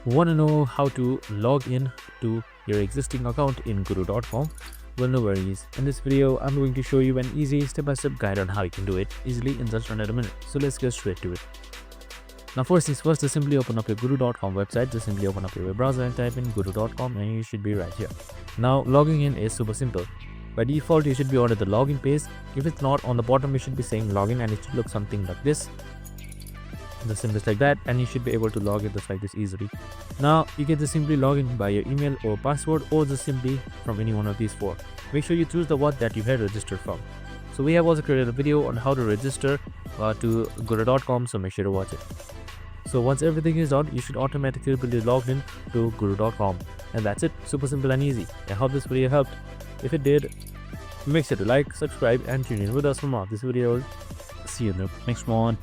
Want to know how to log in to your existing account in guru.com? Well, no worries. In this video, I'm going to show you an easy step-by-step guide on how you can do it easily in just under a minute. So let's get straight to it. Now first things first, just simply open up your guru.com website. Just simply open up your web browser and type in guru.com and you should be right here. Now logging in is super simple. By default, you should be on the login page. If it's not, on the bottom you should be saying login and it should look something like this. The symbol is like that, and you should be able to log in just like this easily. Now you can just simply log in by your email or password, or just simply from any one of these four. Make sure you choose the one that you had registered from. So we have also created a video on how to register to guru.com, so make sure to watch it. So once everything is done, you should automatically be logged in to guru.com, and that's it. Super simple and easy. I hope this video helped. If it did, make sure to like, subscribe and tune in with us for more of this video. See you in the next one.